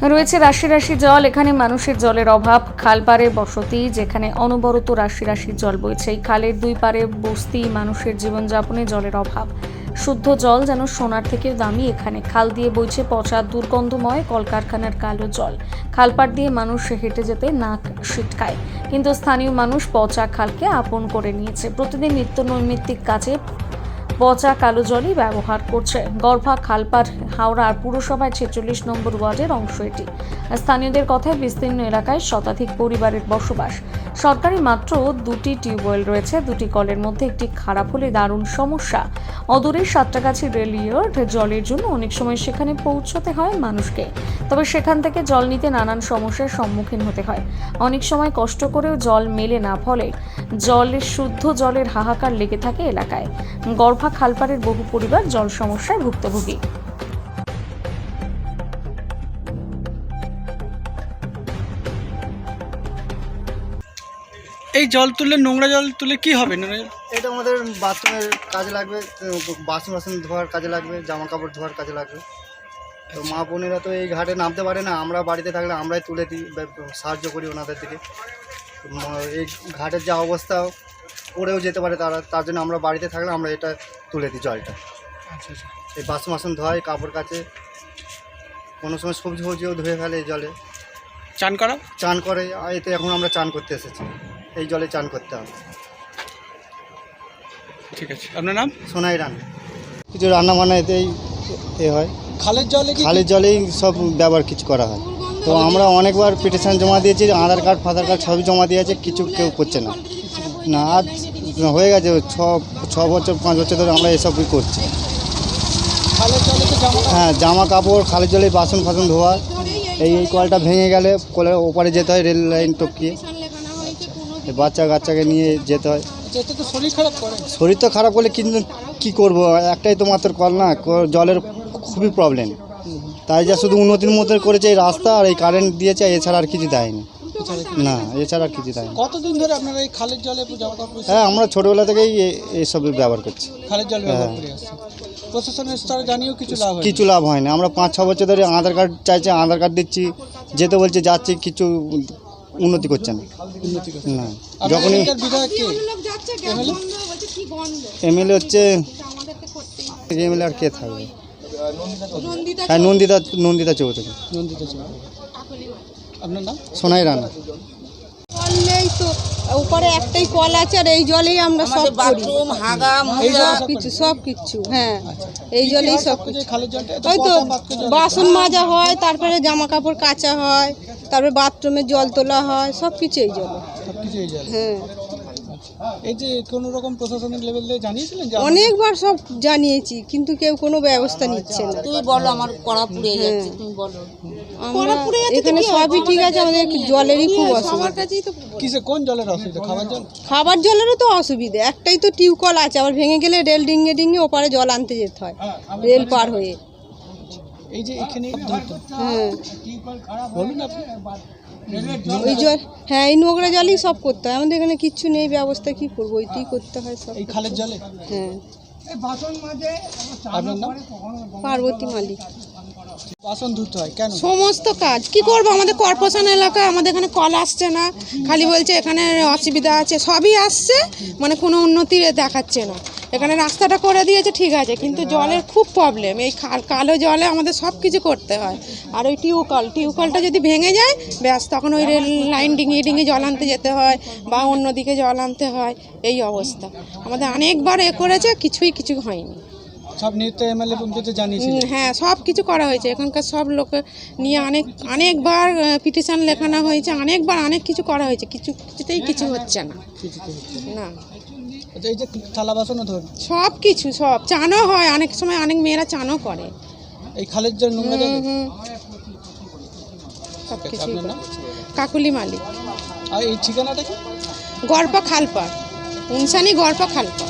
রয়েছে রাশি রাশি জল। এখানে মানুষের জলের অভাব। খালপাড়ে বসতি, যেখানে অনবরত রাশি রাশি জল বইছে। এই খালের দুই পারে বস্তি, মানুষের জীবনযাপনে জলের অভাব। শুদ্ধ জল যেন সোনার থেকে দামি এখানে। খাল দিয়ে বইছে পচা দুর্গন্ধময় কলকারখানার কালো জল। খালপাড় দিয়ে মানুষ হেঁটে যেতে নাক সিটকায়, কিন্তু স্থানীয় মানুষ পচা খালকে আপন করে নিয়েছে। প্রতিদিন নিত্য নৈমিত্তিক কাজে পচা কালো জলই ব্যবহার করছে। গর্ভা খালপাড় হাওড়ার পুরসভায় 46 নম্বর ওয়ার্ডের অংশ এটি। স্থানীয়দের কথায় বিস্তীর্ণ এলাকায় শতাধিক পরিবারের বসবাস। সরকারি মাত্র 2টি টিউবওয়েল রয়েছে। 2টি কলের মধ্যে একটি খারাপ হলে দারুণ সমস্যা। অদূরের সাঁতরাগাছি রেলইয়ার্ড জলের জন্য অনেক সময় সেখানে পৌঁছতে হয় মানুষকে, তবে সেখান থেকে জল নিতে নানান সমস্যার সম্মুখীন হতে হয়। অনেক সময় কষ্ট করেও জল মেলে না, ফলে শুদ্ধ জলের হাহাকার লেগে থাকে এলাকায়। গর্ভা খালপাড়ের বহু পরিবার জল সমস্যায় ভুক্তভোগী। এই জল তুললে, নোংরা জল তুলে কি হবে? এটা আমাদের বাথরুমের কাজে লাগবে, বাসন বাসন ধোয়ার কাজে লাগবে, জামা কাপড় ধোয়ার কাজে লাগবে। তো মা বোনেরা তো এই ঘাটে নামতে পারে না, আমরা বাড়িতে থাকলে আমরাই তুলে দিই, সাহায্য করি ওনাদের থেকে। এই ঘাটের যা অবস্থা, পড়েও যেতে পারে তারা, তার জন্য আমরা বাড়িতে থাকলে আমরা এটা তুলে দিই জলটা। আচ্ছা আচ্ছা। এই বাসন বাসন ধোয়, কাপড় কাচে, কোনো সময় সবজি ফবজিও ধুয়ে ফেলে এই জলে। চান করে, এতে এখন আমরা চান করতে এসেছি, এই জলে চান করতে হবে। ঠিক আছে, আপনার নাম? সোনাই রান্না, কিছু রান্না বান্না এতেই হয়। খালের জলেই সব ব্যবহার কিছু করা হয়। তো আমরা অনেকবার পিটিশন জমা দিয়েছি, আধার কার্ড ফাধার কার্ড সবই জমা দিয়েছে, কিছু কেউ করছে না। না, আজ হয়ে গেছে 6 বছর 5 বছর ধরে আমরা এসবই করছি। হ্যাঁ, জামা কাপড় খালের জলে, বাসন ফাসন ধোয়া। এই কলটা ভেঙে গেলে কলের ওপারে যেতে হয়, রেল লাইন টপকিয়ে। বাচ্চা কাচ্চাকে নিয়ে যেতে হয়। শরীর তো খারাপ করলে, কিন্তু কী করবো, একটাই তো মাত্র কল না, জলের খুবই প্রবলেম। তাই যা শুধু উন্নতির মধ্যে করেছে এই রাস্তা আর এই কারেন্ট দিয়েছে, এছাড়া আর কিছু দেয়নি। না, এছাড়া আর কিছু দেয়নি। কতদিন ধরে আপনারা এই খালের জলে জামা কাপড়? হ্যাঁ, আমরা ছোটোবেলা থেকেই এইসব ব্যবহার করছি, খালের জল ব্যবহার করে আসছি। প্রশাসনের স্তরে জানিয়েও কিছু লাভ হয় না। আমরা 5-6 বছর ধরে আধার কার্ড চাইছে, আধার কার্ড দিচ্ছি, যেতে বলছে যাচ্ছি, কিছু উন্নতি করছে না। না, যখনই এমএলএ হচ্ছে, এমএলএ আর কে থাকবে? হ্যাঁ, নন্দিতা চৌধুরী। আপনার নাম? সোনাই রান্না। কল নেই তো, উপরে একটাই কল আছে, আর এই জলেই আমরা সব করি, বাথরুম, হাগা, মোজা, সব কিছু। হ্যাঁ, এই জলেই সব কিছু। খালের জলটা ওই তো বাসন মাজা হয়, তারপরে জামা কাপড় কাচা হয়, তারপরে বাথরুমে জল তোলা হয়, সব কিছু এই জলে। হ্যাঁ, এই যে কোনো রকম প্রশাসনিক লেভেলে জানিয়েছিলেন? অনেকবার সব জানিয়েছি, কিন্তু কেউ কোনো ব্যবস্থা নিচ্ছে না। তুমি বলো, আমার কড়া পুড়ে যাচ্ছে, তুমি বলো। আমরা এখানে সবই ঠিক আছে, আমাদের জলেরই খুব অসুবিধা। কোন জলের অসুবিধা? খাবার জলেরও তো অসুবিধা। একটাই তো টিউবকল আছে, আবার ভেঙে গেলে রেল ডিঙে ডিঙে ওপারে জল আনতে যেতে হয়, রেল পার হয়ে। এই যে এখানে, হ্যাঁ, বলুন আপনি। ওই জল, হ্যাঁ, এই নোংরা জলই সব করতে হয়। আমাদের এখানে কিচ্ছু নেই ব্যবস্থা, কি করবো, ওইটাই করতে হয় সব। এই খালের জলে? হ্যাঁ। আপনার নাম? পার্বতী মালিক। বাসন ধুতে হয় কেন? সমস্ত কাজ কি করব, আমাদের কর্পোরেশন এলাকা, আমাদের এখানে কল আসছে না, খালি বলছে এখানে অসুবিধা আছে। সবই আসছে, মানে কোনো উন্নতি দেখাচ্ছে না। এখানে রাস্তাটা করে দিয়েছে, ঠিক আছে, কিন্তু জলের খুব প্রবলেম। এই কালো জলে আমাদের সব কিছু করতে হয়। আর ওই টিউবকলটা যদি ভেঙে যায়, ব্যাস, তখন ওই রেল লাইন ডিঙিয়ে ডিঙিয়ে জল আনতে যেতে হয়, বা অন্যদিকে জল আনতে হয়। এই অবস্থা আমাদের অনেকবার করেছে, কিছু হয়নি। সব নিতে এমএলএ পর্যন্ত জানিয়েছি। হ্যাঁ, সব কিছু করা হয়েছে। এখানকার সব লোক নিয়ে অনেকবার পিটিশন লেখানো হয়েছে, অনেকবার অনেক কিছু করা হয়েছে, কিছুতেই কিছু হচ্ছে না। না, এই যে থালা বাসনও ধর, সব কিছু, সব চানও হয়, অনেক সময় অনেক মেয়েরা চানও করে এই খালের জল, নোংরা জল। সব কিছু। কাকুলি মালিক। আর এই ঠিকানাটা কি? গড়পা খালপাড়, উনসানি গড়পা খালপাড়।